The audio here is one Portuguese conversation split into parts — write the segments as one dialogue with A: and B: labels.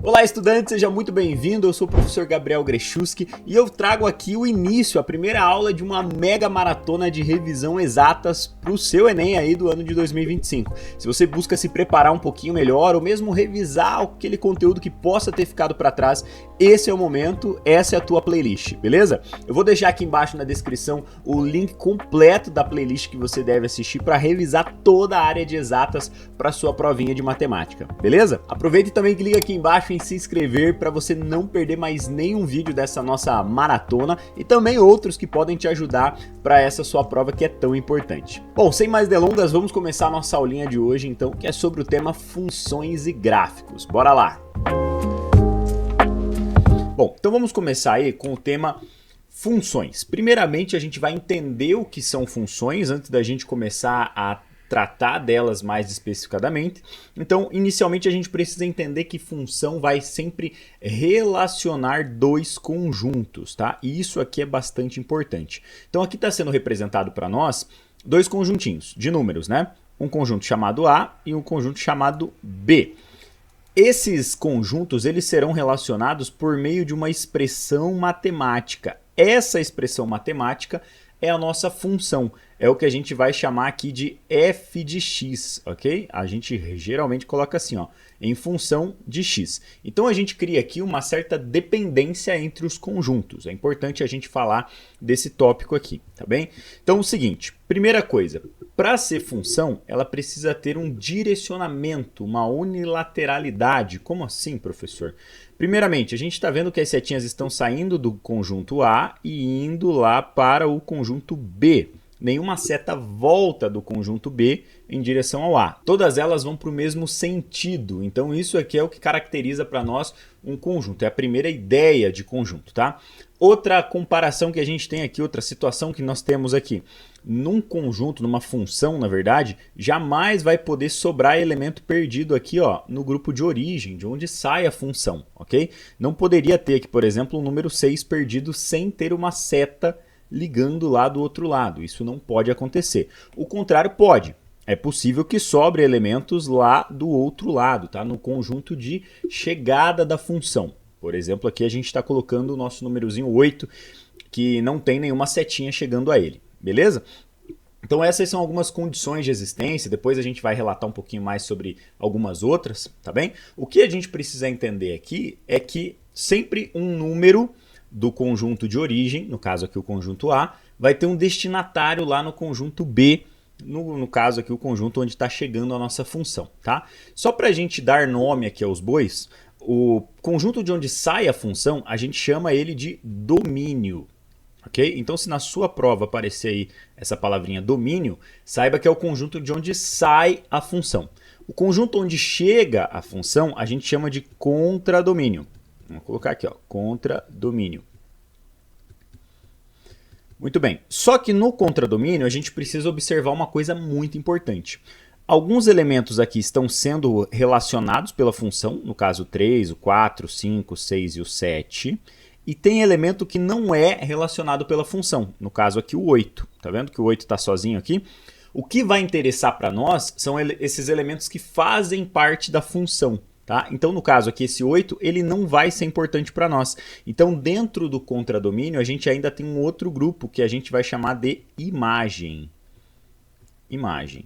A: Olá, estudante, seja muito bem-vindo. Eu sou o professor Gabriel Grechuski e eu trago aqui o início, a primeira aula de uma mega maratona de revisão exatas para o seu Enem aí do ano de 2025. Se você busca se preparar um pouquinho melhor ou mesmo revisar aquele conteúdo que possa ter ficado para trás, esse é o momento, essa é a tua playlist, beleza? Eu vou deixar aqui embaixo na descrição o link completo da playlist que você deve assistir para revisar toda a área de exatas para sua provinha de matemática, beleza? Aproveita e também clica aqui embaixo em se inscrever para você não perder mais nenhum vídeo dessa nossa maratona e também outros que podem te ajudar para essa sua prova que é tão importante. Bom, sem mais delongas, vamos começar a nossa aulinha de hoje então, que é sobre o tema funções e gráficos. Bora lá! Bom, então vamos começar aí com o tema funções. Primeiramente, a gente vai entender o que são funções antes da gente começar a tratar delas mais especificadamente. Então, inicialmente, a gente precisa entender que função vai sempre relacionar dois conjuntos, tá? E isso aqui é bastante importante. Então, aqui está sendo representado para nós dois conjuntinhos de números, né? Um conjunto chamado A e um conjunto chamado B. Esses conjuntos eles serão relacionados por meio de uma expressão matemática. Essa expressão matemática é a nossa função, é o que a gente vai chamar aqui de f de x, ok? A gente geralmente coloca assim, ó, em função de x. Então a gente cria aqui uma certa dependência entre os conjuntos. É importante a gente falar desse tópico aqui, tá bem? Então é o seguinte, primeira coisa, para ser função, ela precisa ter um direcionamento, uma unilateralidade. Como assim, professor? Primeiramente, a gente está vendo que as setinhas estão saindo do conjunto A e indo lá para o conjunto B. Nenhuma seta volta do conjunto B em direção ao A. Todas elas vão para o mesmo sentido. Então isso aqui é o que caracteriza para nós um conjunto. É a primeira ideia de conjunto, tá? Outra comparação que a gente tem aqui, outra situação que nós temos aqui. Num conjunto, numa função, na verdade, jamais vai poder sobrar elemento perdido aqui, ó, no grupo de origem, de onde sai a função, ok? Não poderia ter aqui, por exemplo, um número 6 perdido sem ter uma seta ligando lá do outro lado. Isso não pode acontecer. O contrário pode. É possível que sobre elementos lá do outro lado, tá? No conjunto de chegada da função. Por exemplo, aqui a gente está colocando o nosso númerozinho 8, que não tem nenhuma setinha chegando a ele. Beleza? Então essas são algumas condições de existência, depois a gente vai relatar um pouquinho mais sobre algumas outras, tá bem? O que a gente precisa entender aqui é que sempre um número do conjunto de origem, no caso aqui o conjunto A, vai ter um destinatário lá no conjunto B, no caso aqui o conjunto onde está chegando a nossa função, tá? Só para a gente dar nome aqui aos bois, o conjunto de onde sai a função, a gente chama ele de domínio. Okay? Então, se na sua prova aparecer aí essa palavrinha domínio, saiba que é o conjunto de onde sai a função. O conjunto onde chega a função, a gente chama de contradomínio. Vamos colocar aqui, ó, contradomínio. Muito bem. Só que no contradomínio, a gente precisa observar uma coisa muito importante. Alguns elementos aqui estão sendo relacionados pela função, no caso 3, o 4, o 5, o 6 e o 7. E tem elemento que não é relacionado pela função, no caso aqui o 8. Tá vendo que o 8 está sozinho aqui? O que vai interessar para nós são esses elementos que fazem parte da função. Tá? Então, no caso aqui, esse 8, ele não vai ser importante para nós. Então, dentro do contradomínio, a gente ainda tem um outro grupo que a gente vai chamar de imagem. Imagem.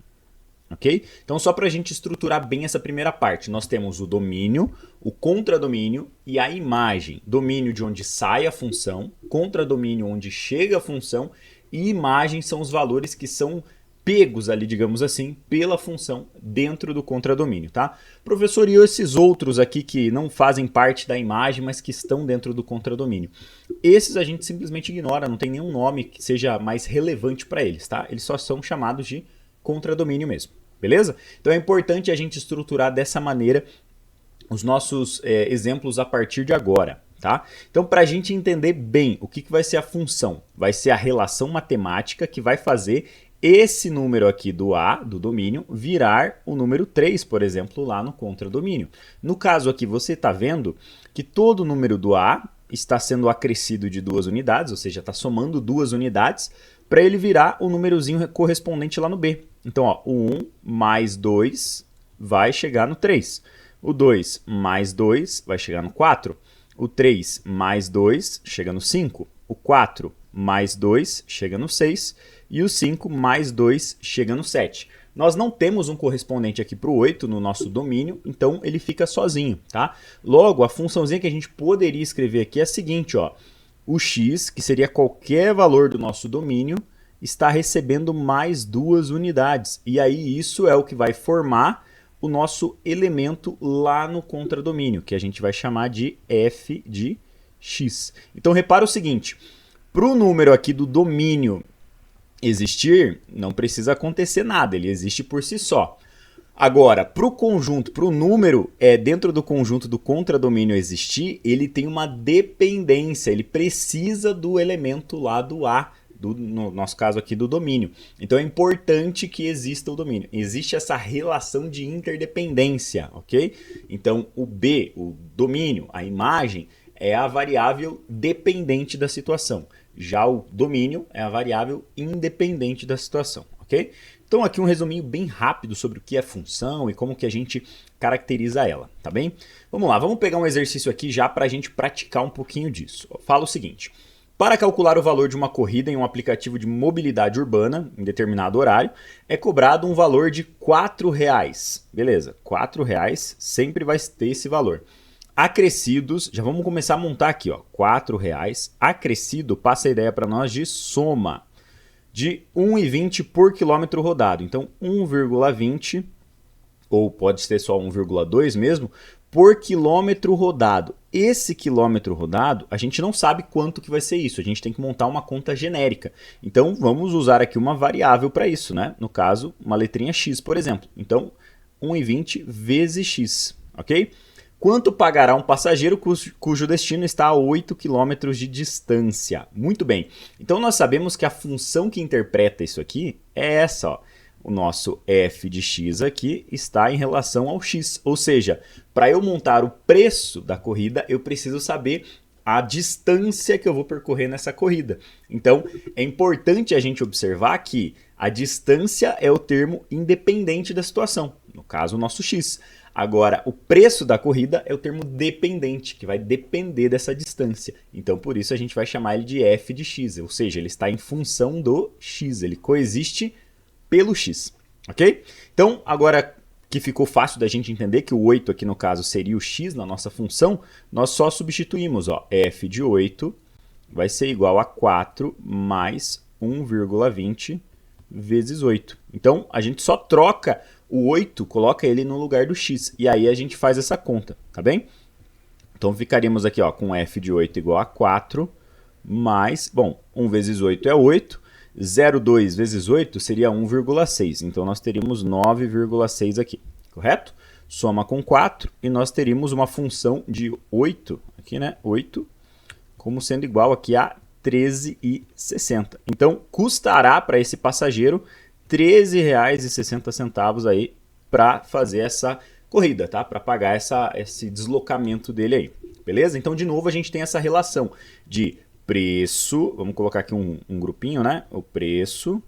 A: Ok? Então, só para a gente estruturar bem essa primeira parte, nós temos o domínio, o contradomínio e a imagem. Domínio de onde sai a função, contradomínio onde chega a função e imagem são os valores que são pegos ali, digamos assim, pela função dentro do contradomínio, tá? Professor, e esses outros aqui que não fazem parte da imagem, mas que estão dentro do contradomínio? Esses a gente simplesmente ignora, não tem nenhum nome que seja mais relevante para eles, tá? Eles só são chamados de contradomínio mesmo. Beleza? Então é importante a gente estruturar dessa maneira os nossos exemplos a partir de agora. Tá? Então, para a gente entender bem o que vai ser a função, vai ser a relação matemática que vai fazer esse número aqui do A, do domínio, virar o número 3, por exemplo, lá no contradomínio. No caso aqui, você está vendo que todo número do A está sendo acrescido de 2 unidades, ou seja, está somando 2 unidades, para ele virar o númerozinho correspondente lá no B. Então, ó, o 1 mais 2 vai chegar no 3. O 2 mais 2 vai chegar no 4. O 3 mais 2 chega no 5. O 4 mais 2 chega no 6. E o 5 mais 2 chega no 7. Nós não temos um correspondente aqui para o 8 no nosso domínio, então ele fica sozinho, tá? Logo, a funçãozinha que a gente poderia escrever aqui é a seguinte, ó. O x, que seria qualquer valor do nosso domínio, está recebendo mais 2 unidades. E aí isso é o que vai formar o nosso elemento lá no contradomínio, que a gente vai chamar de f de x. Então repara o seguinte, para o número aqui do domínio existir, não precisa acontecer nada, ele existe por si só. Agora, para o conjunto, para o número dentro do conjunto do contradomínio existir, ele tem uma dependência, ele precisa do elemento lá do A, no nosso caso aqui do domínio. Então é importante que exista o domínio. Existe essa relação de interdependência, ok? Então o B, o domínio, a imagem, é a variável dependente da situação. Já o domínio é a variável independente da situação, ok? Então aqui um resuminho bem rápido sobre o que é função e como que a gente caracteriza ela, tá bem? Vamos lá, vamos pegar um exercício aqui já para a gente praticar um pouquinho disso. Fala o seguinte, para calcular o valor de uma corrida em um aplicativo de mobilidade urbana em determinado horário, é cobrado um valor de R$4. Beleza, R$4 sempre vai ter esse valor. Acrescidos, já vamos começar a montar aqui, ó, R$4. Acrescido passa a ideia para nós de soma de 1,20 por quilômetro rodado. Então 1,20, ou pode ser só 1,2 mesmo, por quilômetro rodado. Esse quilômetro rodado, a gente não sabe quanto que vai ser isso, a gente tem que montar uma conta genérica. Então vamos usar aqui uma variável para isso, né? No caso, uma letrinha x, por exemplo. Então 1,20 vezes x, ok? Quanto pagará um passageiro cujo destino está a 8 km de distância? Muito bem. Então nós sabemos que a função que interpreta isso aqui é essa, ó. O nosso f de x aqui está em relação ao x. Ou seja, para eu montar o preço da corrida, eu preciso saber a distância que eu vou percorrer nessa corrida. Então é importante a gente observar que a distância é o termo independente da situação. No caso, o nosso x. Agora, o preço da corrida é o termo dependente, que vai depender dessa distância. Então, por isso, a gente vai chamar ele de f de x, ou seja, ele está em função do x, ele coexiste pelo x, ok? Então, agora que ficou fácil da gente entender que o 8 aqui no caso seria o x na nossa função, nós só substituímos, ó, f de 8 vai ser igual a 4 mais 1,20 vezes 8. Então, a gente só troca o 8, coloca ele no lugar do x, e aí a gente faz essa conta, tá bem? Então ficaríamos aqui ó, com f de 8 igual a 4, mais, bom, 1 vezes 8 é 8, 0,2 vezes 8 seria 1,6, então nós teríamos 9,6 aqui, correto? Soma com 4 e nós teríamos uma função de 8, aqui né, 8, como sendo igual aqui a 13,60. Então custará para esse passageiro R$13,60 aí para fazer essa corrida, tá? Para pagar esse deslocamento dele aí, beleza? Então, de novo, a gente tem essa relação de preço, vamos colocar aqui um grupinho, né? O preço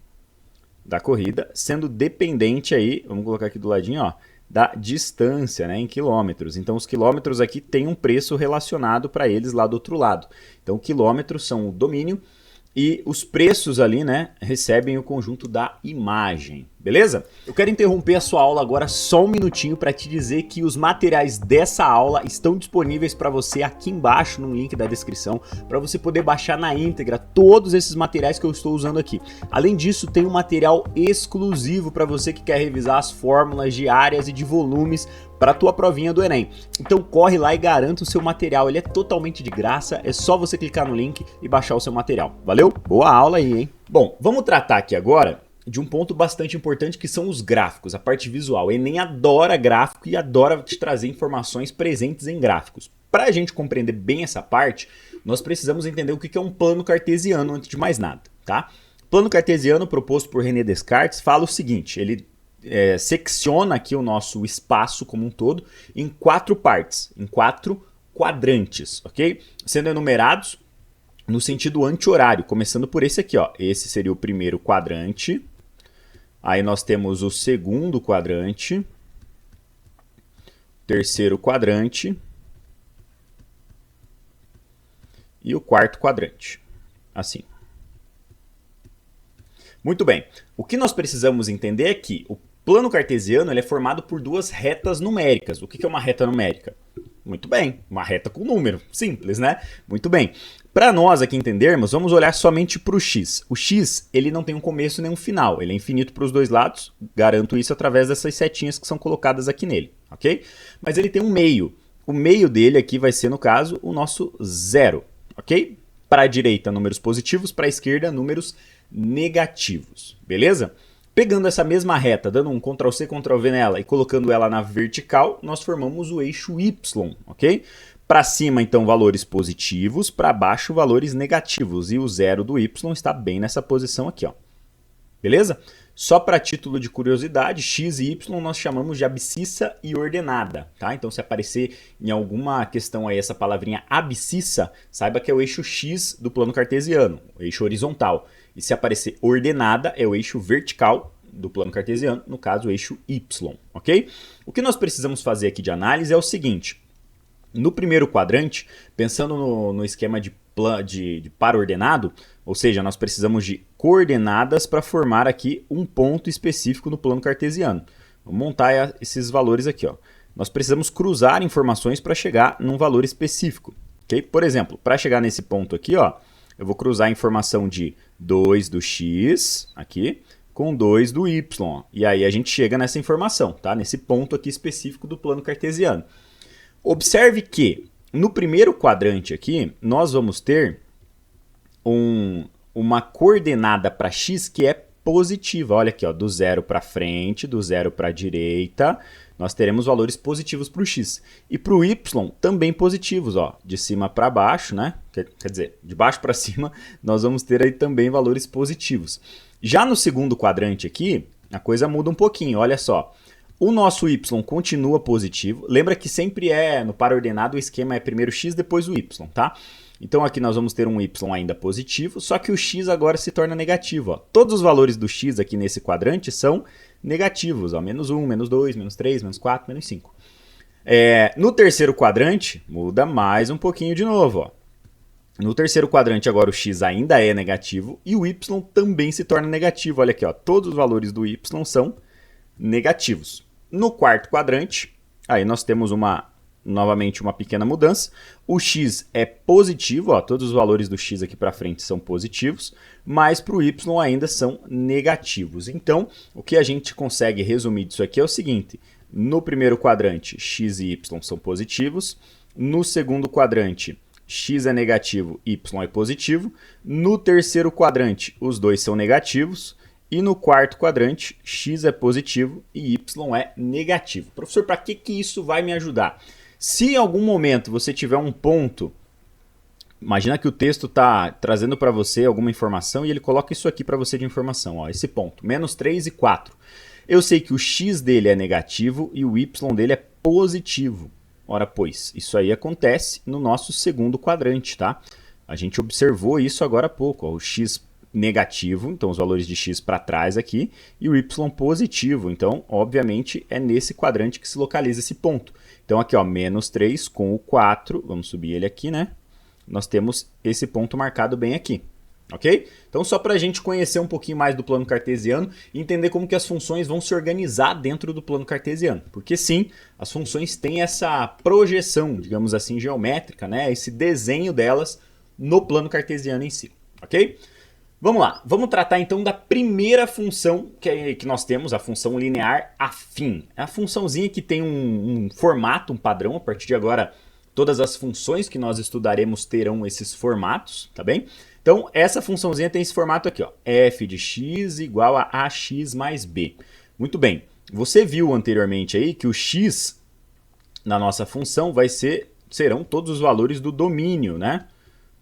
A: da corrida sendo dependente aí, vamos colocar aqui do ladinho, ó, da distância, né, em quilômetros. Então, os quilômetros aqui têm um preço relacionado para eles lá do outro lado. Então, quilômetros são o domínio, e os preços ali, né, recebem o conjunto da imagem, beleza? Eu quero interromper a sua aula agora só um minutinho para te dizer que os materiais dessa aula estão disponíveis para você aqui embaixo no link da descrição, para você poder baixar na íntegra todos esses materiais que eu estou usando aqui. Além disso, tem um material exclusivo para você que quer revisar as fórmulas de áreas e de volumes para a tua provinha do Enem. Então corre lá e garanta o seu material, ele é totalmente de graça, é só você clicar no link e baixar o seu material. Valeu? Boa aula aí, hein? Bom, vamos tratar aqui agora de um ponto bastante importante que são os gráficos, a parte visual. O Enem adora gráfico e adora te trazer informações presentes em gráficos. Para a gente compreender bem essa parte, nós precisamos entender o que é um plano cartesiano antes de mais nada, tá? Plano cartesiano proposto por René Descartes fala o seguinte, ele secciona aqui o nosso espaço como um todo em 4 partes, em 4 quadrantes, ok? Sendo enumerados no sentido anti-horário, começando por esse aqui, ó. Esse seria o primeiro quadrante, aí nós temos o segundo quadrante, terceiro quadrante e o quarto quadrante, assim. Muito bem, o que nós precisamos entender é que o plano cartesiano ele é formado por duas retas numéricas. O que é uma reta numérica? Muito bem, uma reta com número, simples, né? Muito bem. Para nós aqui entendermos, vamos olhar somente para o x. O x ele não tem um começo nem um final, ele é infinito para os dois lados, garanto isso através dessas setinhas que são colocadas aqui nele, ok? Mas ele tem um meio. O meio dele aqui vai ser, no caso, o nosso zero, ok? Para a direita, números positivos, para a esquerda, números negativos, beleza? Pegando essa mesma reta, dando um Ctrl+C, Ctrl+V nela e colocando ela na vertical, nós formamos o eixo Y, ok? Para cima, então, valores positivos, para baixo, valores negativos. E o zero do Y está bem nessa posição aqui, ó. Beleza? Só para título de curiosidade, x e y nós chamamos de abscissa e ordenada, tá? Então, se aparecer em alguma questão aí essa palavrinha abscissa, saiba que é o eixo x do plano cartesiano, o eixo horizontal. E se aparecer ordenada, é o eixo vertical do plano cartesiano, no caso, o eixo y, ok? O que nós precisamos fazer aqui de análise é o seguinte. No primeiro quadrante, pensando no esquema de par ordenado, ou seja, nós precisamos de coordenadas para formar aqui um ponto específico no plano cartesiano. Vamos montar esses valores aqui, ó. Nós precisamos cruzar informações para chegar num valor específico, ok? Por exemplo, para chegar nesse ponto aqui, ó, eu vou cruzar a informação de 2 do x, aqui, com 2 do y. Ó, e aí a gente chega nessa informação, tá? Nesse ponto aqui específico do plano cartesiano. Observe que no primeiro quadrante aqui, nós vamos ter uma coordenada para x que é positiva. Olha aqui, ó, do zero para frente, do zero para a direita, nós teremos valores positivos para o x. E para o y também positivos, ó, de cima para baixo, né? Quer dizer, de baixo para cima, nós vamos ter aí também valores positivos. Já no segundo quadrante aqui, a coisa muda um pouquinho, olha só. O nosso y continua positivo. Lembra que sempre no par ordenado o esquema é primeiro x, depois o y, tá? Então aqui nós vamos ter um y ainda positivo, só que o x agora se torna negativo. Ó. Todos os valores do x aqui nesse quadrante são negativos. Ó. Menos 1, menos 2, menos 3, menos 4, menos 5. No terceiro quadrante, muda mais um pouquinho de novo. Ó. No terceiro quadrante agora o x ainda é negativo e o y também se torna negativo. Olha aqui, ó, todos os valores do y são negativos. No quarto quadrante, aí nós temos novamente uma pequena mudança. O x é positivo, ó, todos os valores do x aqui para frente são positivos, mas para o y ainda são negativos. Então, o que a gente consegue resumir disso aqui é o seguinte. No primeiro quadrante, x e y são positivos. No segundo quadrante, x é negativo, y é positivo. No terceiro quadrante, os dois são negativos. E no quarto quadrante, x é positivo e y é negativo. Professor, para que isso vai me ajudar? Se em algum momento você tiver um ponto, imagina que o texto está trazendo para você alguma informação e ele coloca isso aqui para você de informação, ó, esse ponto, menos 3 e 4. Eu sei que o x dele é negativo e o y dele é positivo. Ora, pois, isso aí acontece no nosso segundo quadrante, tá? A gente observou isso agora há pouco, ó, o x negativo, então os valores de x para trás aqui, e o y positivo, então obviamente é nesse quadrante que se localiza esse ponto. Então aqui, ó, menos 3 com o 4, vamos subir ele aqui, né? Nós temos esse ponto marcado bem aqui, ok? Então só para a gente conhecer um pouquinho mais do plano cartesiano e entender como que as funções vão se organizar dentro do plano cartesiano. Porque sim, as funções têm essa projeção, digamos assim, geométrica, né? Esse desenho delas no plano cartesiano em si, ok? Vamos lá, vamos tratar então da primeira função que nós temos, a função linear afim. É a funçãozinha que tem um formato, um padrão. A partir de agora, todas as funções que nós estudaremos terão esses formatos, tá bem? Então, essa funçãozinha tem esse formato aqui, ó, f de x igual a ax mais b. Muito bem, você viu anteriormente aí que o x na nossa função serão todos os valores do domínio, né?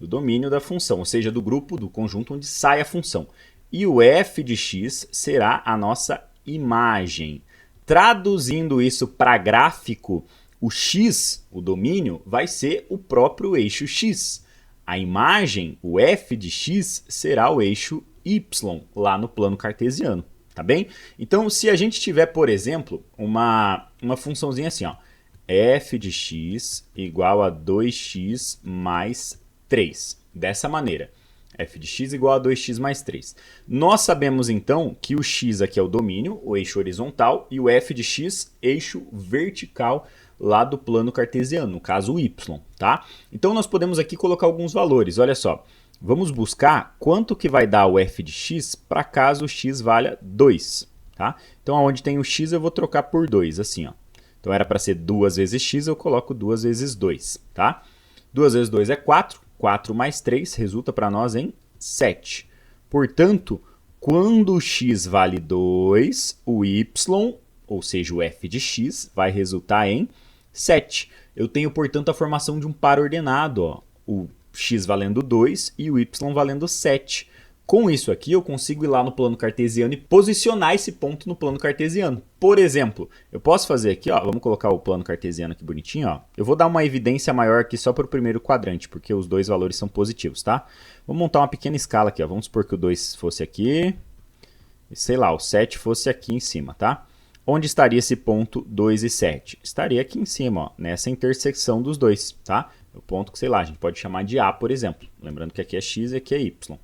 A: Do domínio da função, ou seja, do grupo, do conjunto onde sai a função. E o f de x será a nossa imagem. Traduzindo isso para gráfico, o x, o domínio, vai ser o próprio eixo x. A imagem, o f de x, será o eixo y, lá no plano cartesiano, tá bem? Então, se a gente tiver, por exemplo, uma funçãozinha assim, ó, f de x igual a 2x mais 3. Dessa maneira, f de x igual a 2x mais 3. Nós sabemos então que o x aqui é o domínio, o eixo horizontal, e o f de x, eixo vertical lá do plano cartesiano, no caso o y, tá? Então nós podemos aqui colocar alguns valores, olha só. Vamos buscar quanto que vai dar o f de x para caso o x valha 2, tá? Então onde tem o x eu vou trocar por 2, assim, ó. Então era para ser 2 vezes x, eu coloco 2 vezes 2, tá? 2 vezes 2 é 4, 4 mais 3 resulta para nós em 7. Portanto, quando o x vale 2, o y, ou seja, o f de x, vai resultar em 7. Eu tenho, portanto, a formação de um par ordenado, ó, o x valendo 2 e o y valendo 7. Com isso aqui, eu consigo ir lá no plano cartesiano e posicionar esse ponto no plano cartesiano. Por exemplo, eu posso fazer aqui, ó, vamos colocar o plano cartesiano aqui bonitinho, ó. Eu vou dar uma evidência maior aqui só para o primeiro quadrante, porque os dois valores são positivos, tá? Vamos montar uma pequena escala aqui, ó. Vamos supor que o 2 fosse aqui, e sei lá, o 7 fosse aqui em cima, tá? Onde estaria esse ponto 2 e 7? Estaria aqui em cima, ó, nessa intersecção dos dois, tá? O ponto que, sei lá, a gente pode chamar de A, por exemplo. Lembrando que aqui é x e aqui é y.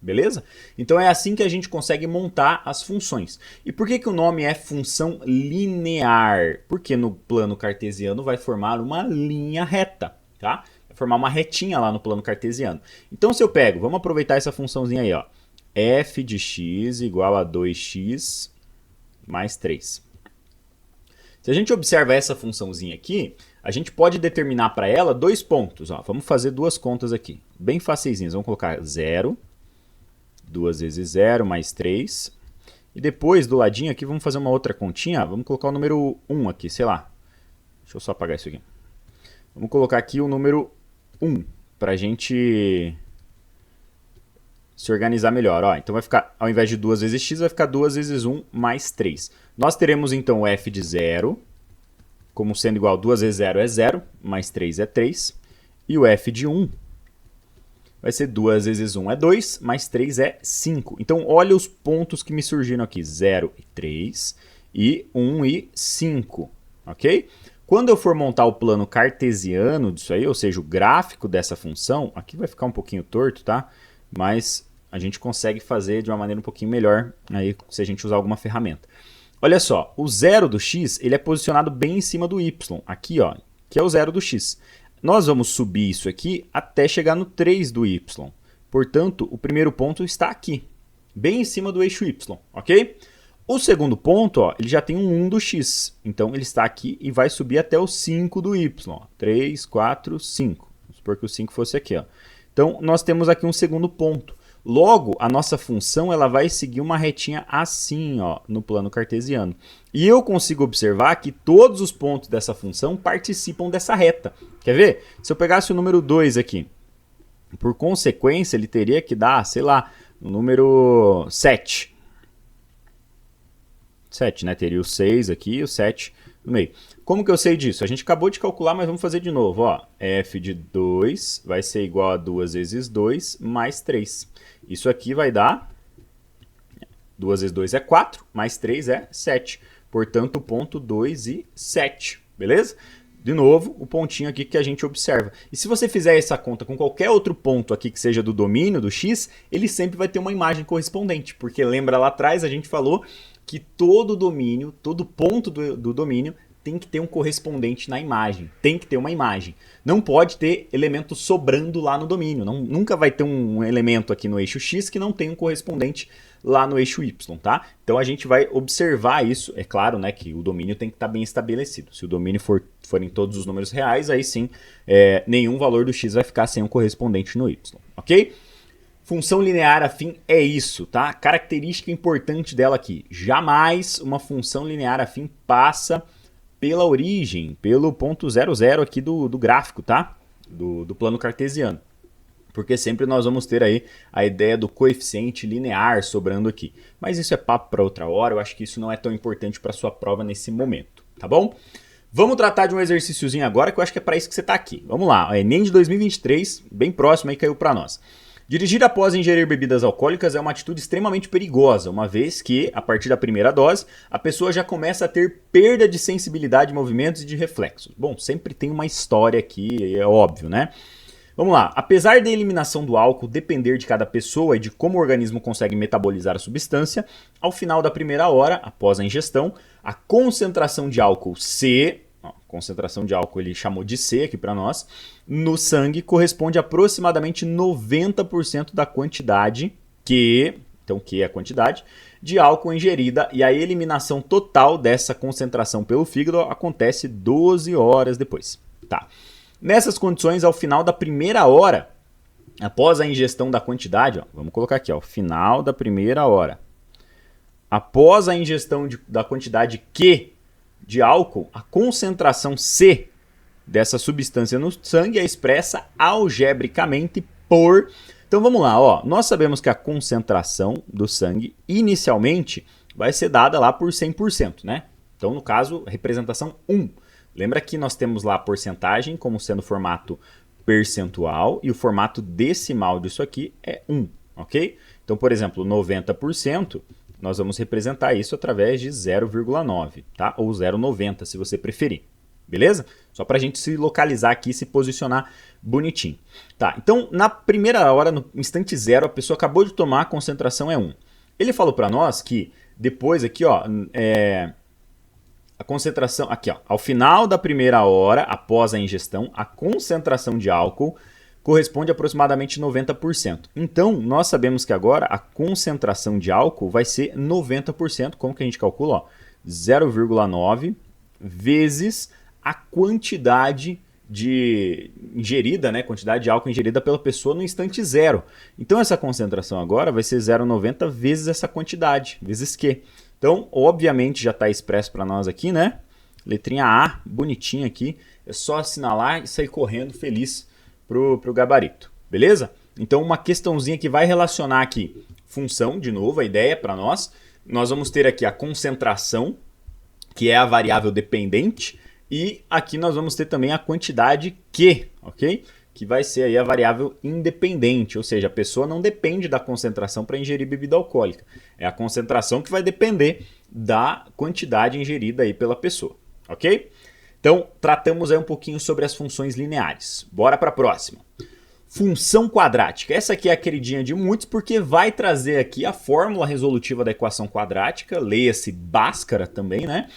A: Beleza? Então é assim que a gente consegue montar as funções. E por que o nome é função linear? Porque no plano cartesiano vai formar uma linha reta, tá? Vai formar uma retinha lá no plano cartesiano. Então se eu pego, vamos aproveitar essa funçãozinha aí, ó. F de x igual a 2x mais 3. Se a gente observa essa funçãozinha aqui, a gente pode determinar para ela dois pontos. Ó. Vamos fazer duas contas aqui, bem facilzinhas. Vamos colocar 0, 2 vezes 0 mais 3. E depois, do ladinho aqui, vamos fazer uma outra continha. Vamos colocar o número 1 aqui, sei lá. Deixa eu só apagar isso aqui. Vamos colocar aqui o número 1, para a gente se organizar melhor. Ó, então vai ficar, ao invés de 2 vezes x, vai ficar 2 vezes 1 mais 3. Nós teremos então o f de 0, como sendo igual a 2 vezes 0 é 0, mais 3 é 3. E o f de 1 vai ser 2 vezes 1 é 2, mais 3 é 5. Então olha os pontos que me surgiram aqui, 0 e 3, e 1 e 5, ok? Quando eu for montar o plano cartesiano disso aí, ou seja, o gráfico dessa função, aqui vai ficar um pouquinho torto, tá? Mas a gente consegue fazer de uma maneira um pouquinho melhor aí, se a gente usar alguma ferramenta. Olha só, o 0 do x ele é posicionado bem em cima do y, aqui ó, que é o 0 do x. Nós vamos subir isso aqui até chegar no 3 do y. Portanto, o primeiro ponto está aqui, bem em cima do eixo y, ok? O segundo ponto, ó, ele já tem um 1 do x, então ele está aqui e vai subir até o 5 do y. Ó, 3, 4, 5. Vamos supor que o 5 fosse aqui, ó. Então, nós temos aqui um segundo ponto. Logo, a nossa função ela vai seguir uma retinha assim, ó, no plano cartesiano. E eu consigo observar que todos os pontos dessa função participam dessa reta. Quer ver? Se eu pegasse o número 2 aqui, por consequência, ele teria que dar, sei lá, o número 7. 7, né? Teria o 6 aqui e o 7 no meio. Como que eu sei disso? A gente acabou de calcular, mas vamos fazer de novo. Ó. F de 2 vai ser igual a 2 vezes 2 mais 3. Isso aqui vai dar 2 vezes 2 é 4, mais 3 é 7. Portanto, ponto 2 e 7. Beleza? De novo, o pontinho aqui que a gente observa. E se você fizer essa conta com qualquer outro ponto aqui que seja do domínio, do x, ele sempre vai ter uma imagem correspondente. Porque lembra lá atrás, a gente falou que todo domínio, todo ponto do domínio tem que ter um correspondente na imagem. Tem que ter uma imagem. Não pode ter elemento sobrando lá no domínio. Nunca vai ter um elemento aqui no eixo x que não tem um correspondente lá no eixo y, tá? Então a gente vai observar isso. É claro, né, que o domínio tem que estar bem estabelecido. Se o domínio forem todos os números reais, aí sim, nenhum valor do x vai ficar sem um correspondente no y, ok? Função linear afim é isso, tá? Característica importante dela aqui. Jamais uma função linear afim passa pela origem, pelo ponto 00 aqui do gráfico, tá? Do plano cartesiano. Porque sempre nós vamos ter aí a ideia do coeficiente linear sobrando aqui. Mas isso é papo para outra hora, eu acho que isso não é tão importante para sua prova nesse momento, tá bom? Vamos tratar de um exercíciozinho agora, que eu acho que é para isso que você está aqui. Vamos lá, Enem de 2023, bem próximo aí, caiu para nós. Dirigir após ingerir bebidas alcoólicas é uma atitude extremamente perigosa, uma vez que, a partir da primeira dose, a pessoa já começa a ter perda de sensibilidade de movimentos e de reflexos. Bom, sempre tem uma história aqui, é óbvio, né? Vamos lá. Apesar da eliminação do álcool depender de cada pessoa e de como o organismo consegue metabolizar a substância, ao final da primeira hora, após a ingestão, a concentração de álcool C, concentração de álcool ele chamou de C aqui para nós, no sangue corresponde a aproximadamente 90% da quantidade então que é a quantidade de álcool ingerida, e a eliminação total dessa concentração pelo fígado acontece 12 horas depois. Tá. Nessas condições, ao final da primeira hora, após a ingestão da quantidade, vamos colocar aqui, final da primeira hora, após a ingestão da quantidade Q de álcool, a concentração C dessa substância no sangue é expressa algebricamente por... Então vamos lá, nós sabemos que a concentração do sangue inicialmente vai ser dada lá por 100%, né? Então no caso, representação 1. Lembra que nós temos lá a porcentagem como sendo formato percentual e o formato decimal disso aqui é 1, ok? Então, por exemplo, 90%, nós vamos representar isso através de 0,9, tá? Ou 0,90 se você preferir, beleza? Só para a gente se localizar aqui e se posicionar bonitinho. Tá, então na primeira hora, no instante zero, a pessoa acabou de tomar, a concentração é 1. Ele falou para nós que depois aqui, a concentração, aqui ao final da primeira hora, após a ingestão, a concentração de álcool corresponde a aproximadamente 90%. Então, nós sabemos que agora a concentração de álcool vai ser 90%, como que a gente calcula? 0,9 vezes a quantidade de ingerida, né? Quantidade de álcool ingerida pela pessoa no instante zero. Então, essa concentração agora vai ser 0,90 vezes essa quantidade, vezes Q. Então, obviamente, já está expresso para nós aqui, né? Letrinha A, bonitinha aqui. É só assinalar e sair correndo feliz pro gabarito, beleza? Então, uma questãozinha que vai relacionar aqui função, de novo, a ideia para nós. Nós vamos ter aqui a concentração, que é a variável dependente. E aqui nós vamos ter também a quantidade Q, ok? Que vai ser aí a variável independente, ou seja, a pessoa não depende da concentração para ingerir bebida alcoólica. É a concentração que vai depender da quantidade ingerida aí pela pessoa, ok? Então, tratamos aí um pouquinho sobre as funções lineares. Bora para a próxima. Função quadrática. Essa aqui é a queridinha de muitos porque vai trazer aqui a fórmula resolutiva da equação quadrática, leia-se Bhaskara também, né?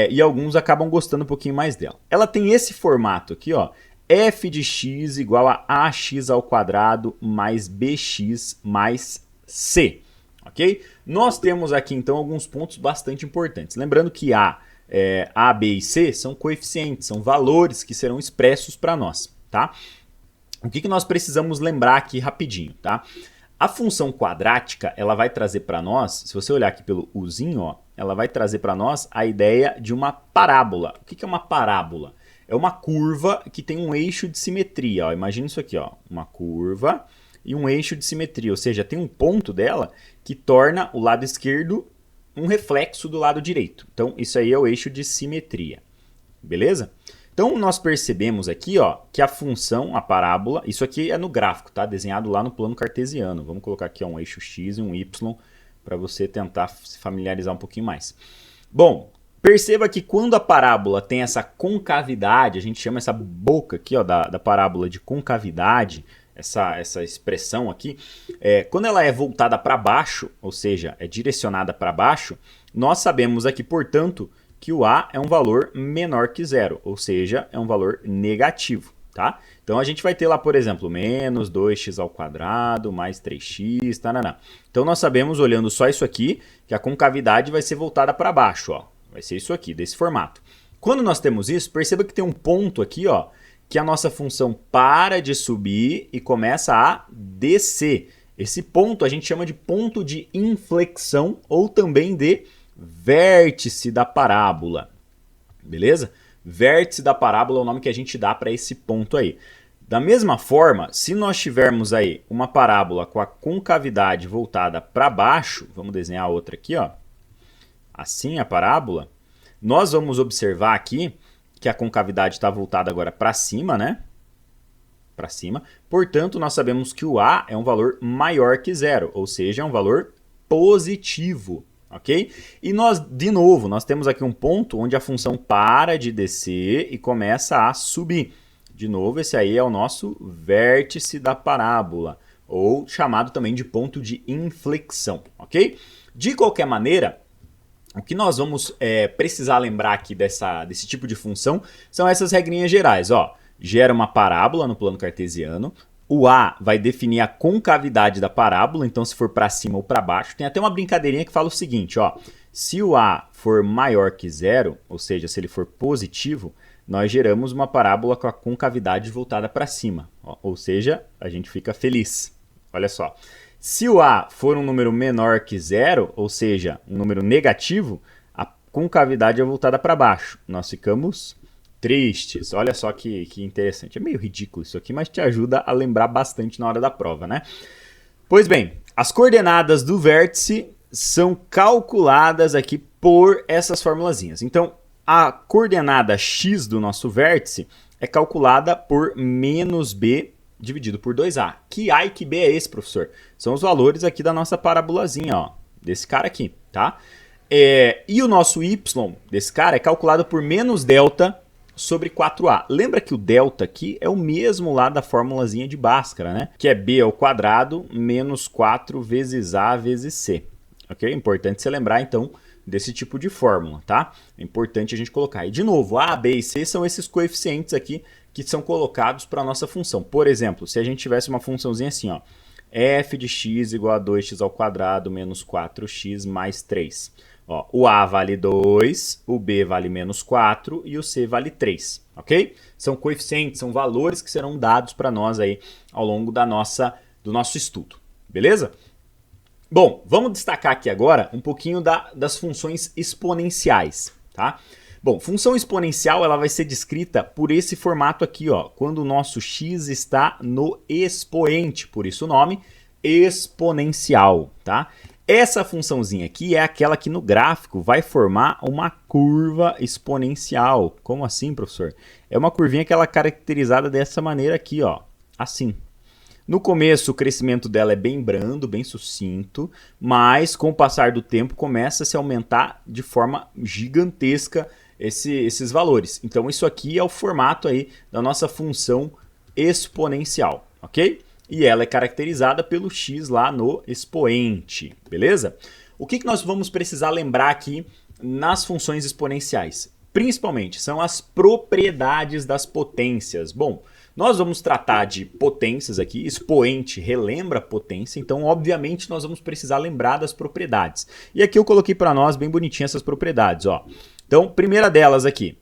A: E alguns acabam gostando um pouquinho mais dela. Ela tem esse formato aqui, f de x igual a ax ao quadrado mais bx mais c, ok? Nós temos aqui então alguns pontos bastante importantes. Lembrando que A, B e C são coeficientes, são valores que serão expressos para nós, tá? O que nós precisamos lembrar aqui rapidinho, tá? A função quadrática, ela vai trazer para nós, se você olhar aqui pelo Uzinho, ela vai trazer para nós a ideia de uma parábola. O que é uma parábola? É uma curva que tem um eixo de simetria. Imagina isso aqui, uma curva e um eixo de simetria. Ou seja, tem um ponto dela que torna o lado esquerdo um reflexo do lado direito. Então, isso aí é o eixo de simetria. Beleza? Então, nós percebemos aqui que a função, a parábola, isso aqui é no gráfico, tá? Desenhado lá no plano cartesiano. Vamos colocar aqui um eixo x e um y para você tentar se familiarizar um pouquinho mais. Bom, perceba que quando a parábola tem essa concavidade, a gente chama essa boca aqui da parábola de concavidade, essa expressão aqui, quando ela é voltada para baixo, ou seja, é direcionada para baixo, nós sabemos aqui, portanto, que o A é um valor menor que zero, ou seja, é um valor negativo, tá? Então a gente vai ter lá, por exemplo, menos 2x ao quadrado, mais 3x, tarará. Então nós sabemos, olhando só isso aqui, que a concavidade vai ser voltada para baixo, vai ser isso aqui, desse formato. Quando nós temos isso, perceba que tem um ponto aqui, que a nossa função para de subir e começa a descer. Esse ponto a gente chama de ponto de inflexão ou também de vértice da parábola, beleza? Vértice da parábola é o nome que a gente dá para esse ponto aí. Da mesma forma, se nós tivermos aí uma parábola com a concavidade voltada para baixo, vamos desenhar outra aqui, assim a parábola, nós vamos observar aqui que a concavidade está voltada agora para cima, né? para cima. Portanto, nós sabemos que o A é um valor maior que zero, ou seja, é um valor positivo. Ok? E nós, de novo, nós temos aqui um ponto onde a função para de descer e começa a subir. De novo, esse aí é o nosso vértice da parábola, ou chamado também de ponto de inflexão, ok? De qualquer maneira, o que nós vamos precisar lembrar aqui desse tipo de função são essas regrinhas gerais. Ó, gera uma parábola no plano cartesiano, o A vai definir a concavidade da parábola, então se for para cima ou para baixo. Tem até uma brincadeirinha que fala o seguinte, ó, se o A for maior que zero, ou seja, se ele for positivo, nós geramos uma parábola com a concavidade voltada para cima, ó, ou seja, a gente fica feliz. Olha só, se o A for um número menor que zero, ou seja, um número negativo, a concavidade é voltada para baixo, nós ficamos tristes. Olha só que interessante. É meio ridículo isso aqui, mas te ajuda a lembrar bastante na hora da prova, né? Pois bem, as coordenadas do vértice são calculadas aqui por essas formulazinhas. Então, a coordenada x do nosso vértice é calculada por menos b dividido por 2a. Que a e que b é esse, professor? São os valores aqui da nossa parabolazinha, ó, desse cara aqui, tá? E o nosso y desse cara é calculado por menos delta sobre 4a. Lembra que o delta aqui é o mesmo lá da formulazinha de Bhaskara, né? Que é b ao quadrado menos 4 vezes a vezes c. Ok? Importante você lembrar, então, desse tipo de fórmula, tá? É importante a gente colocar. E, de novo, a, b e c são esses coeficientes aqui que são colocados para a nossa função. Por exemplo, se a gente tivesse uma funçãozinha assim, ó, f de x igual a 2x ao quadrado menos 4x mais 3. Ó, o A vale 2, o B vale menos 4 e o C vale 3, ok? São coeficientes, são valores que serão dados para nós aí ao longo do nosso estudo, beleza? Bom, vamos destacar aqui agora um pouquinho das funções exponenciais, tá? Bom, função exponencial ela vai ser descrita por esse formato aqui, ó, quando o nosso x está no expoente, por isso o nome exponencial, tá? Essa funçãozinha aqui é aquela que no gráfico vai formar uma curva exponencial. Como assim, professor? É uma curvinha que ela é caracterizada dessa maneira aqui, ó, assim. No começo o crescimento dela é bem brando, bem sucinto, mas com o passar do tempo começa a se aumentar de forma gigantesca esses valores. Então isso aqui é o formato aí da nossa função exponencial, ok? E ela é caracterizada pelo x lá no expoente, beleza? O que nós vamos precisar lembrar aqui nas funções exponenciais? Principalmente são as propriedades das potências. Bom, nós vamos tratar de potências aqui, expoente relembra potência, então obviamente nós vamos precisar lembrar das propriedades. E aqui eu coloquei para nós bem bonitinho essas propriedades, ó. Então, primeira delas aqui,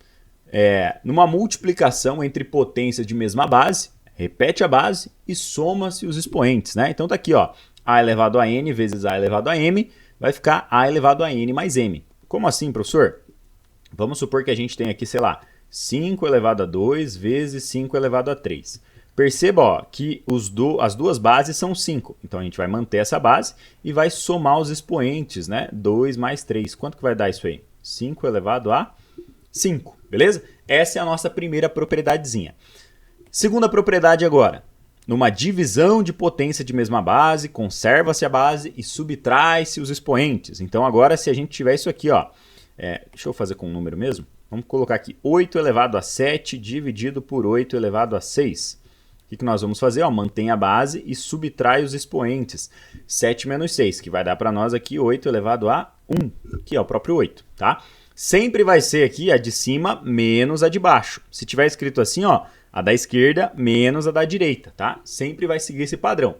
A: numa multiplicação entre potências de mesma base, repete a base e soma-se os expoentes, né? Então tá aqui, ó, a elevado a n vezes a elevado a m vai ficar a elevado a n mais m. Como assim, professor? Vamos supor que a gente tem aqui, sei lá, 5 elevado a 2 vezes 5 elevado a 3. Perceba, ó, que as duas bases são 5. Então a gente vai manter essa base e vai somar os expoentes, né? 2 mais 3. Quanto que vai dar isso aí? 5 elevado a 5, beleza? Essa é a nossa primeira propriedadezinha. Segunda propriedade agora, numa divisão de potência de mesma base, conserva-se a base e subtrai-se os expoentes. Então agora se a gente tiver isso aqui, ó, deixa eu fazer com um número mesmo, vamos colocar aqui 8 elevado a 7 dividido por 8 elevado a 6. O que nós vamos fazer? Ó, mantém a base e subtrai os expoentes. 7 menos 6, que vai dar para nós aqui 8 elevado a 1, que é o próprio 8, tá? Sempre vai ser aqui a de cima menos a de baixo. Se tiver escrito assim, ó, a da esquerda menos a da direita, tá? Sempre vai seguir esse padrão.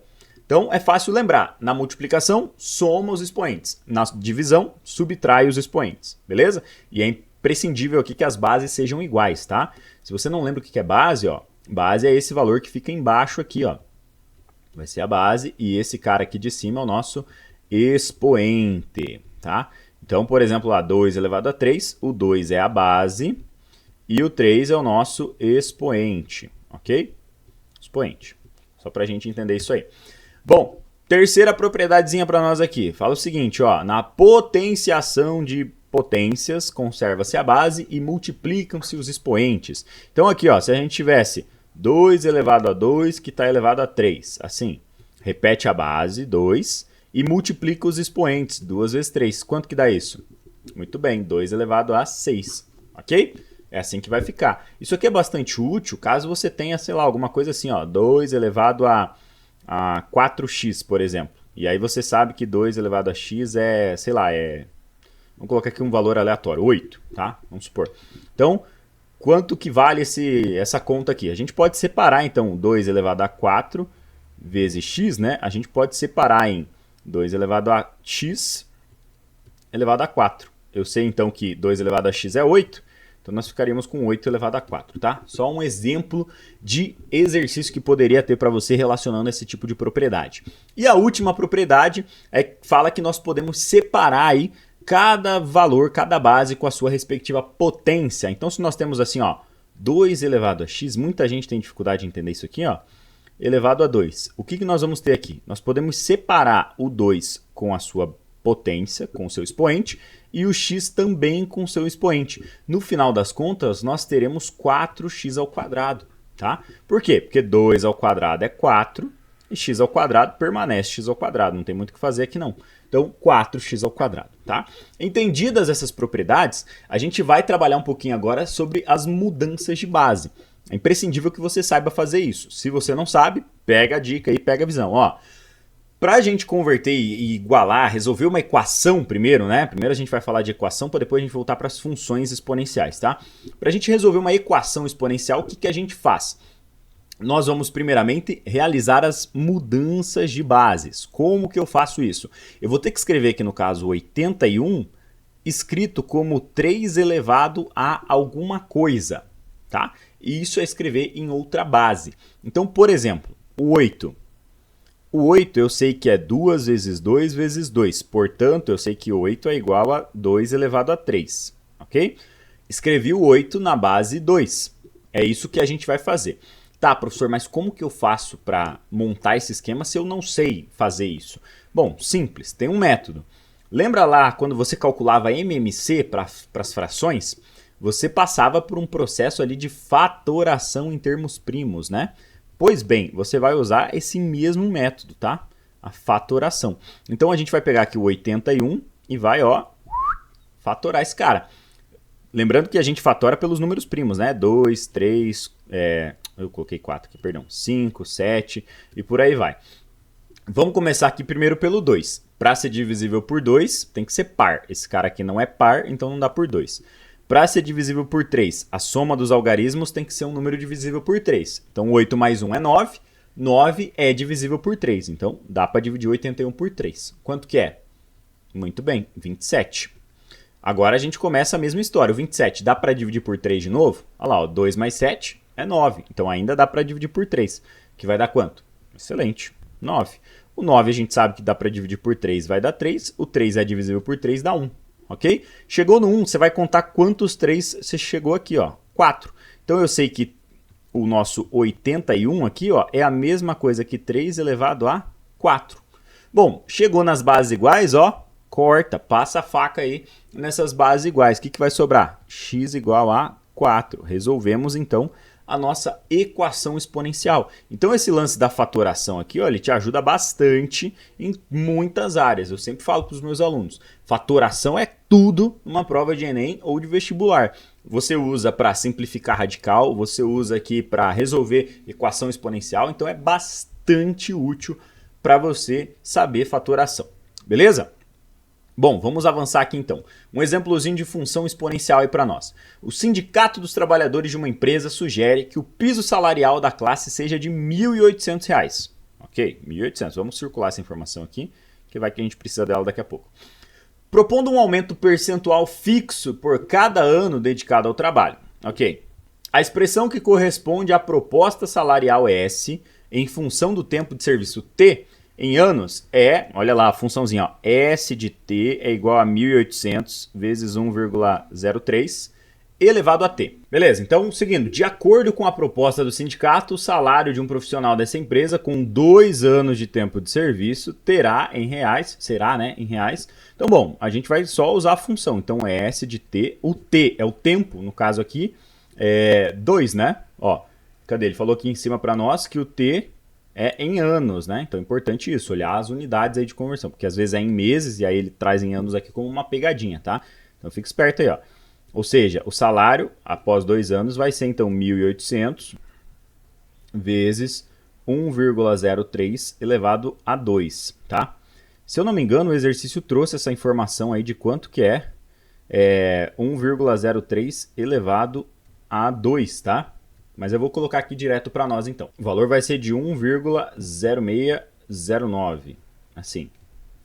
A: Então, é fácil lembrar. Na multiplicação, soma os expoentes. Na divisão, subtrai os expoentes, beleza? E é imprescindível aqui que as bases sejam iguais, tá? Se você não lembra o que é base, ó, base é esse valor que fica embaixo aqui, ó. Vai ser a base e esse cara aqui de cima é o nosso expoente, tá? Então, por exemplo, lá 2 elevado a 3, o 2 é a base e o 3 é o nosso expoente, ok? Expoente. Só para a gente entender isso aí. Bom, terceira propriedadezinha para nós aqui. Fala o seguinte, ó, na potenciação de potências, conserva-se a base e multiplicam-se os expoentes. Então aqui, ó, se a gente tivesse 2 elevado a 2 que está elevado a 3. Assim, repete a base, 2, e multiplica os expoentes, 2 vezes 3. Quanto que dá isso? Muito bem, 2 elevado a 6, ok? É assim que vai ficar. Isso aqui é bastante útil caso você tenha, sei lá, alguma coisa assim, ó, 2 elevado a 4x, por exemplo. E aí você sabe que 2 elevado a x é, sei lá, vamos colocar aqui um valor aleatório, 8, tá? Vamos supor. Então, quanto que vale essa conta aqui? A gente pode separar, então, 2 elevado a 4 vezes x, né? A gente pode separar em 2 elevado a x elevado a 4. Eu sei, então, que 2 elevado a x é 8, então nós ficaríamos com 8 elevado a 4, tá? Só um exemplo de exercício que poderia ter para você relacionando esse tipo de propriedade. E a última propriedade fala que nós podemos separar aí cada valor, cada base com a sua respectiva potência. Então, se nós temos assim, ó, 2 elevado a x, muita gente tem dificuldade de entender isso aqui, ó, elevado a 2. O que nós vamos ter aqui? Nós podemos separar o 2 com a sua potência, com o seu expoente, e o x também com o seu expoente. No final das contas, nós teremos 4x ao quadrado, tá? Por quê? Porque 2 ao quadrado é 4, e x ao quadrado permanece x ao quadrado, não tem muito o que fazer aqui não. Então, 4x ao quadrado, tá? Entendidas essas propriedades, a gente vai trabalhar um pouquinho agora sobre as mudanças de base. É imprescindível que você saiba fazer isso. Se você não sabe, pega a dica aí, pega a visão. Ó, para a gente converter e igualar, resolver uma equação primeiro, né? Primeiro a gente vai falar de equação para depois a gente voltar para as funções exponenciais, tá? Para a gente resolver uma equação exponencial, o que a gente faz? Nós vamos primeiramente realizar as mudanças de bases. Como que eu faço isso? Eu vou ter que escrever aqui no caso 81 escrito como 3 elevado a alguma coisa, tá? E isso é escrever em outra base. Então, por exemplo, o 8. O 8 eu sei que é 2 vezes 2 vezes 2. Portanto, eu sei que 8 é igual a 2 elevado a 3. Ok? Escrevi o 8 na base 2. É isso que a gente vai fazer. Tá, professor, mas como que eu faço para montar esse esquema se eu não sei fazer isso? Bom, simples, tem um método. Lembra lá quando você calculava MMC para as frações? Você passava por um processo ali de fatoração em termos primos, né? Pois bem, você vai usar esse mesmo método, tá? A fatoração. Então a gente vai pegar aqui o 81 e vai, ó, fatorar esse cara. Lembrando que a gente fatora pelos números primos, né? 2, 3, eu coloquei 4 aqui, perdão. 5, 7 e por aí vai. Vamos começar aqui primeiro pelo 2. Para ser divisível por 2, tem que ser par. Esse cara aqui não é par, então não dá por 2. Para ser divisível por 3, a soma dos algarismos tem que ser um número divisível por 3. Então 8 mais 1 é 9. 9 é divisível por 3. Então dá para dividir 81 por 3. Quanto que é? Muito bem, 27. Agora a gente começa a mesma história. O 27 dá para dividir por 3 de novo? Olha lá, ó, 2 mais 7 é 9. Então ainda dá para dividir por 3. Que vai dar quanto? Excelente, 9. O 9 a gente sabe que dá para dividir por 3, vai dar 3. O 3 é divisível por 3, dá 1. Ok? Chegou no 1, você vai contar quantos 3 você chegou aqui, ó, 4. Então eu sei que o nosso 81 aqui, ó, é a mesma coisa que 3 elevado a 4. Bom, chegou nas bases iguais, ó, corta, passa a faca aí nessas bases iguais. O que vai sobrar? X igual a 4. Resolvemos então a nossa equação exponencial. Então esse lance da fatoração aqui, ó, ele te ajuda bastante em muitas áreas. Eu sempre falo para os meus alunos, fatoração é tudo numa prova de Enem ou de vestibular. Você usa para simplificar radical, você usa aqui para resolver equação exponencial, então é bastante útil para você saber fatoração. Beleza? Bom, vamos avançar aqui então. Um exemplozinho de função exponencial aí para nós. O Sindicato dos Trabalhadores de uma empresa sugere que o piso salarial da classe seja de R$ 1.800. Ok, 1.800. Vamos circular essa informação aqui, que vai que a gente precisa dela daqui a pouco. Propondo um aumento percentual fixo por cada ano dedicado ao trabalho. Ok. A expressão que corresponde à proposta salarial S em função do tempo de serviço T em anos é, olha lá a funçãozinha, ó, S de T é igual a 1.800 vezes 1,03 elevado a T. Beleza, então seguindo, de acordo com a proposta do sindicato, o salário de um profissional dessa empresa com 2 anos de tempo de serviço terá em reais, será, né, em reais. Então, bom, a gente vai só usar a função, então S de T, o T é o tempo, no caso aqui, é 2, né, ó. Cadê? Ele falou aqui em cima para nós que o T é em anos, né? Então é importante isso, olhar as unidades aí de conversão, porque às vezes é em meses e aí ele traz em anos aqui como uma pegadinha, tá? Então fica esperto aí, ó. Ou seja, o salário após 2 anos vai ser então 1.800 vezes 1,03 elevado a 2, tá? Se eu não me engano, o exercício trouxe essa informação aí de quanto que é 1,03 elevado a 2, tá? Mas eu vou colocar aqui direto para nós então. O valor vai ser de 1,0609, assim,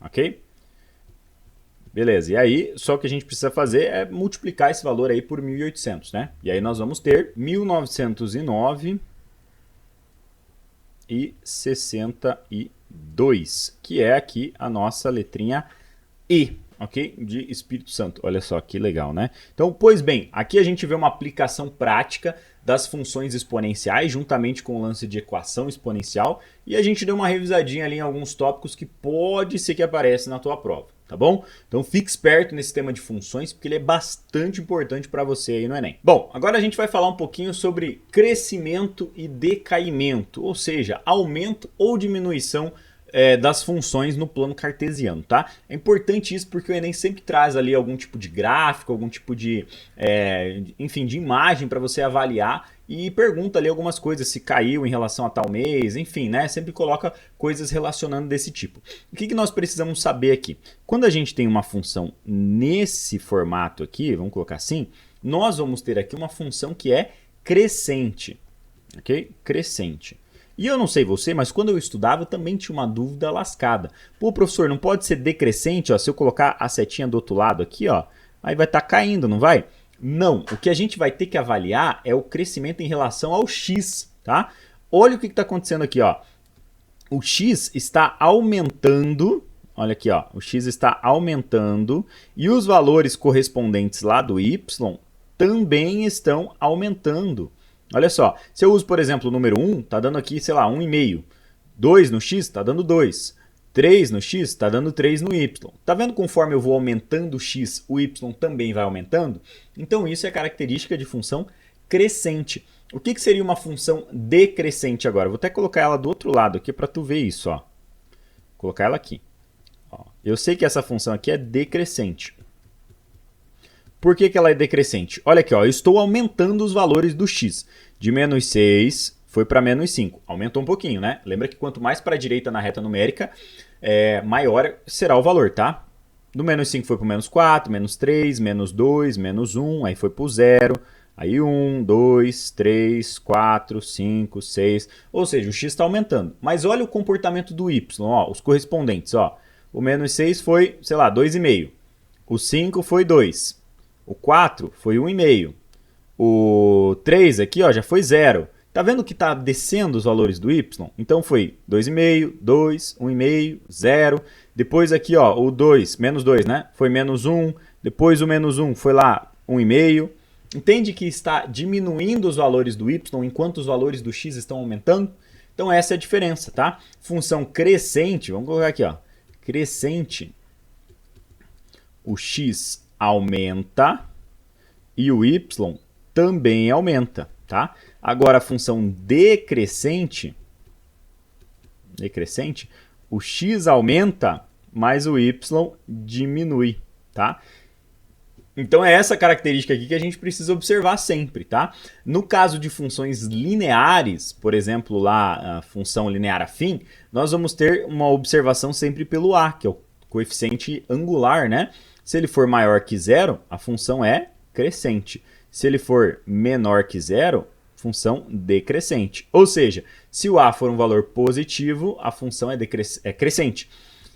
A: ok? Beleza, e aí só o que a gente precisa fazer é multiplicar esse valor aí por 1.800, né? E aí nós vamos ter 1.909,62, que é aqui a nossa letrinha E, ok? De Espírito Santo. Olha só que legal, né? Então, pois bem, aqui a gente vê uma aplicação prática das funções exponenciais, juntamente com o lance de equação exponencial, e a gente deu uma revisadinha ali em alguns tópicos que pode ser que apareça na tua prova, tá bom? Então fique esperto nesse tema de funções, porque ele é bastante importante para você aí no Enem. Bom, agora a gente vai falar um pouquinho sobre crescimento e decaimento, ou seja, aumento ou diminuição das funções no plano cartesiano, tá? É importante isso porque o Enem sempre traz ali algum tipo de gráfico, algum tipo de, enfim, de imagem para você avaliar e pergunta ali algumas coisas, se caiu em relação a tal mês, enfim, né? Sempre coloca coisas relacionando desse tipo. O que nós precisamos saber aqui? Quando a gente tem uma função nesse formato aqui, vamos colocar assim, nós vamos ter aqui uma função que é crescente, ok? Crescente. E eu não sei você, mas quando eu estudava eu também tinha uma dúvida lascada. Pô, professor, não pode ser decrescente, ó, se eu colocar a setinha do outro lado aqui, ó, aí vai estar caindo, não vai? Não, o que a gente vai ter que avaliar é o crescimento em relação ao x, tá? Olha o que está acontecendo aqui, ó. O x está aumentando, olha aqui, ó, o x está aumentando e os valores correspondentes lá do y também estão aumentando. Olha só, se eu uso, por exemplo, o número 1, está dando aqui, sei lá, 1,5. 2 no x está dando 2. 3 no x está dando 3 no y. Tá vendo conforme eu vou aumentando o x, o y também vai aumentando? Então isso é característica de função crescente. O que seria uma função decrescente agora? Vou até colocar ela do outro lado aqui para tu ver isso. Ó. Vou colocar ela aqui. Ó. Eu sei que essa função aqui é decrescente. Por que ela é decrescente? Olha aqui, ó, eu estou aumentando os valores do x. De menos 6 foi para menos 5. Aumentou um pouquinho, né? Lembra que quanto mais para a direita na reta numérica, maior será o valor, tá? Do menos 5 foi para o menos 4, menos 3, menos 2, menos 1, aí foi para o 0. Aí 1, 2, 3, 4, 5, 6. Ou seja, o x está aumentando. Mas olha o comportamento do y, ó, os correspondentes. Ó. O menos 6 foi, sei lá, 2,5. O 5 foi 2. O 4 foi 1,5. O 3 aqui ó, já foi 0. Tá vendo que está descendo os valores do y? Então foi 2,5, 2, 1,5, 0. Depois aqui ó, o 2, menos 2, né? Foi menos 1. Depois o menos 1 foi lá 1,5. Entende que está diminuindo os valores do y enquanto os valores do x estão aumentando? Então essa é a diferença, tá? Função crescente, vamos colocar aqui ó, crescente, o x aumenta e o y também aumenta, tá? Agora a função decrescente, o x aumenta, mas o y diminui, tá? Então é essa característica aqui que a gente precisa observar sempre, tá? No caso de funções lineares, por exemplo, lá a função linear afim, nós vamos ter uma observação sempre pelo a, que é o coeficiente angular, né? Se ele for maior que zero, a função é crescente. Se ele for menor que zero, função decrescente. Ou seja, se o a for um valor positivo, a função é crescente.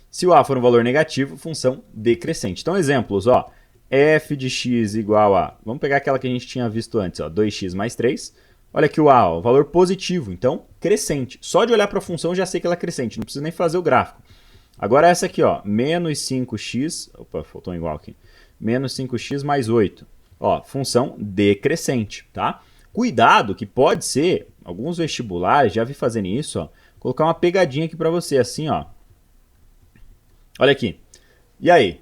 A: Se o a for um valor negativo, função decrescente. Então, exemplos, ó, f de x igual a... Vamos pegar aquela que a gente tinha visto antes, ó, 2x mais 3. Olha aqui o a, ó, valor positivo, então crescente. Só de olhar para a função eu já sei que ela é crescente, não preciso nem fazer o gráfico. Agora essa aqui, ó, menos 5x, opa, faltou um igual aqui, menos 5x mais 8, ó, função decrescente, tá? Cuidado que pode ser, alguns vestibulares já vi fazendo isso, ó, colocar uma pegadinha aqui para você, assim, ó. Olha aqui, e aí?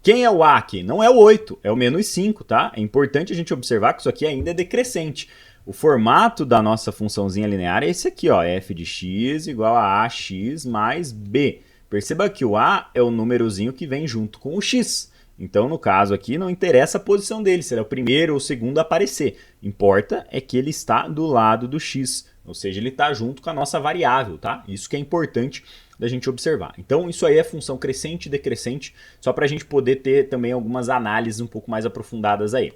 A: Quem é o a aqui? Não é o 8, é o menos 5, tá? É importante a gente observar que isso aqui ainda é decrescente. O formato da nossa funçãozinha linear é esse aqui, ó, f de x igual a ax mais b. Perceba que o a é o númerozinho que vem junto com o x. Então, no caso aqui, não interessa a posição dele, se ele é o primeiro ou o segundo a aparecer. Importa é que ele está do lado do x, ou seja, ele está junto com a nossa variável, tá? Isso que é importante da gente observar. Então, isso aí é função crescente e decrescente, só para a gente poder ter também algumas análises um pouco mais aprofundadas aí.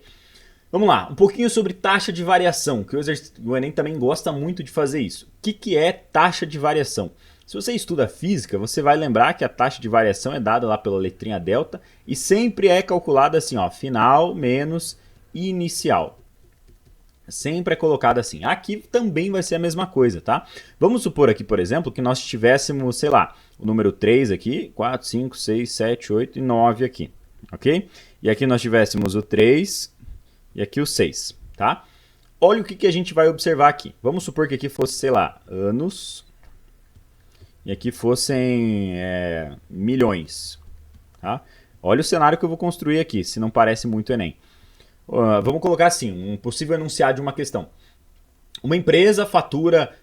A: Vamos lá, um pouquinho sobre taxa de variação, que o Enem também gosta muito de fazer isso. O que é taxa de variação? Se você estuda física, você vai lembrar que a taxa de variação é dada lá pela letrinha delta e sempre é calculada assim, ó, final menos inicial. Sempre é colocado assim. Aqui também vai ser a mesma coisa, tá? Vamos supor aqui, por exemplo, que nós tivéssemos, sei lá, o número 3 aqui, 4, 5, 6, 7, 8 e 9 aqui, ok? E aqui nós tivéssemos o 3 e aqui o 6, tá? Olha o que a gente vai observar aqui. Vamos supor que aqui fosse, sei lá, anos e aqui fossem milhões, tá? Olha o cenário que eu vou construir aqui, se não parece muito Enem. Vamos colocar assim, um possível enunciado de uma questão. Uma empresa fatura,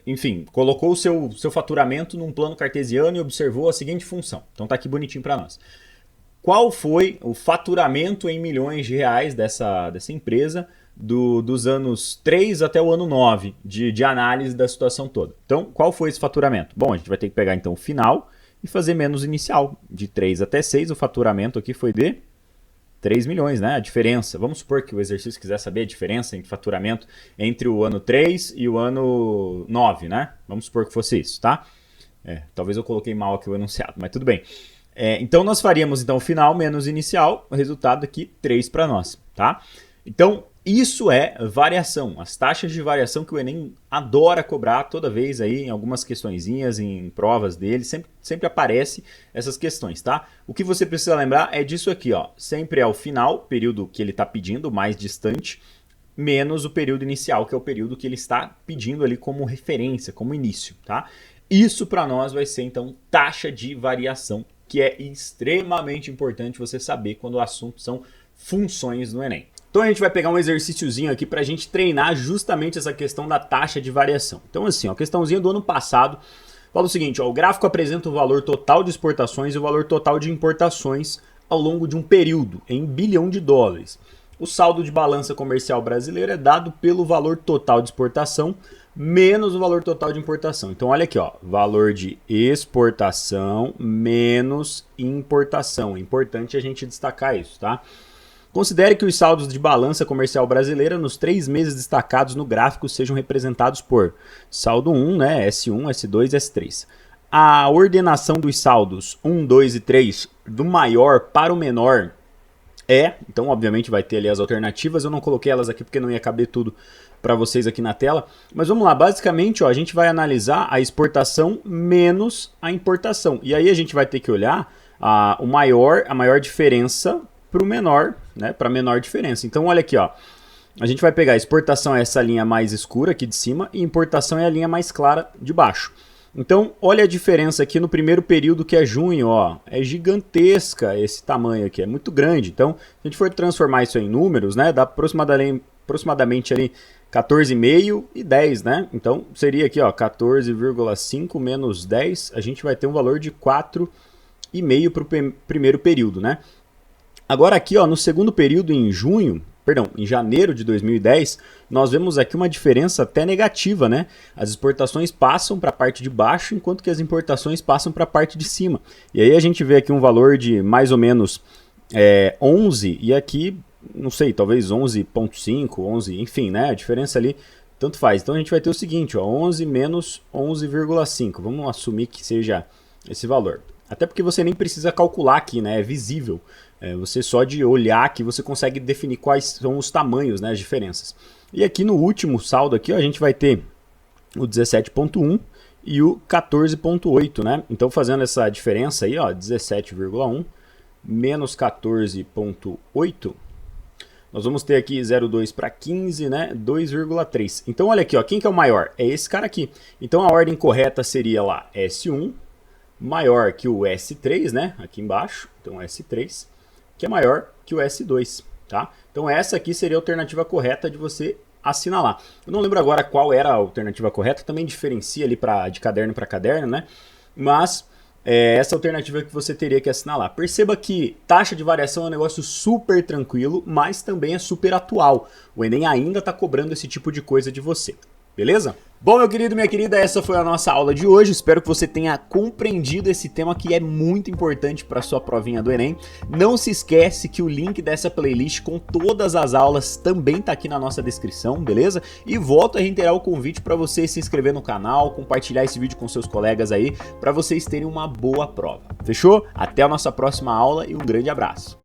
A: enfim, colocou o seu faturamento num plano cartesiano e observou a seguinte função. Então tá aqui bonitinho para nós. Qual foi o faturamento em milhões de reais dessa empresa dos anos 3 até o ano 9 de análise da situação toda? Então, qual foi esse faturamento? Bom, a gente vai ter que pegar então o final e fazer menos inicial. De 3 até 6, o faturamento aqui foi de 3 milhões, né? A diferença. Vamos supor que o exercício quiser saber a diferença em faturamento entre o ano 3 e o ano 9, né? Vamos supor que fosse isso, tá? Talvez eu coloquei mal aqui o enunciado, mas tudo bem. Então, nós faríamos então o final menos inicial, o resultado aqui 3 para nós, tá? Então, isso é variação, as taxas de variação que o Enem adora cobrar toda vez aí em algumas questõezinhas, em provas dele, sempre aparece essas questões, tá? O que você precisa lembrar é disso aqui, ó, sempre é o final, período que ele está pedindo, mais distante, menos o período inicial, que é o período que ele está pedindo ali como referência, como início, tá? Isso para nós vai ser então taxa de variação, que é extremamente importante você saber quando o assunto são funções no Enem. Então a gente vai pegar um exercíciozinho aqui para a gente treinar justamente essa questão da taxa de variação. Então assim, ó, questãozinha do ano passado fala o seguinte, ó, o gráfico apresenta o valor total de exportações e o valor total de importações ao longo de um período, em bilhão de dólares. O saldo de balança comercial brasileira é dado pelo valor total de exportação menos o valor total de importação. Então olha aqui, ó, valor de exportação menos importação. É importante a gente destacar isso, tá? Considere que os saldos de balança comercial brasileira nos 3 meses destacados no gráfico sejam representados por saldo 1, né, S1, S2 e S3. A ordenação dos saldos 1, 2 e 3 do maior para o menor então obviamente vai ter ali as alternativas, eu não coloquei elas aqui porque não ia caber tudo para vocês aqui na tela, mas vamos lá, basicamente ó, a gente vai analisar a exportação menos a importação, e aí a gente vai ter que olhar a maior diferença para o menor, né, para a menor diferença. Então olha aqui, ó, a gente vai pegar a exportação é essa linha mais escura aqui de cima e importação é a linha mais clara de baixo. Então, olha a diferença aqui no primeiro período, que é junho, ó, é gigantesca esse tamanho aqui, é muito grande. Então, se a gente for transformar isso em números, né, dá aproximadamente ali 14,5 e 10, né? Então, seria aqui, ó, 14,5 menos 10, a gente vai ter um valor de 4,5 para o primeiro período, né? Agora aqui, ó, no segundo período, em janeiro de 2010, nós vemos aqui uma diferença até negativa, né? As exportações passam para a parte de baixo, enquanto que as importações passam para a parte de cima. E aí a gente vê aqui um valor de mais ou menos 11, e aqui, não sei, talvez 11,5, 11, enfim, né? A diferença ali, tanto faz. Então a gente vai ter o seguinte, ó, 11 menos 11,5. Vamos assumir que seja esse valor. Até porque você nem precisa calcular aqui, né? É visível. Você só de olhar aqui você consegue definir quais são os tamanhos, né, as diferenças. E aqui no último saldo aqui, ó, a gente vai ter o 17,1 e o 14,8, né? Então fazendo essa diferença aí, ó, 17,1 menos 14,8, nós vamos ter aqui 0,2 para 15, né? 2,3. Então olha aqui, ó, quem que é o maior? É esse cara aqui. Então a ordem correta seria lá S1 maior que o S3, né? Aqui embaixo, então S3, que é maior que o S2, tá? Então essa aqui seria a alternativa correta de você assinalar. Eu não lembro agora qual era a alternativa correta, também diferencia ali de caderno para caderno, né? Mas essa alternativa que você teria que assinalar. Perceba que taxa de variação é um negócio super tranquilo, mas também é super atual. O Enem ainda está cobrando esse tipo de coisa de você. Beleza? Bom, meu querido, minha querida, essa foi a nossa aula de hoje. Espero que você tenha compreendido esse tema que é muito importante para sua provinha do Enem. Não se esquece que o link dessa playlist com todas as aulas também tá aqui na nossa descrição, beleza? E volto a reiterar o convite para você se inscrever no canal, compartilhar esse vídeo com seus colegas aí, para vocês terem uma boa prova. Fechou? Até a nossa próxima aula e um grande abraço.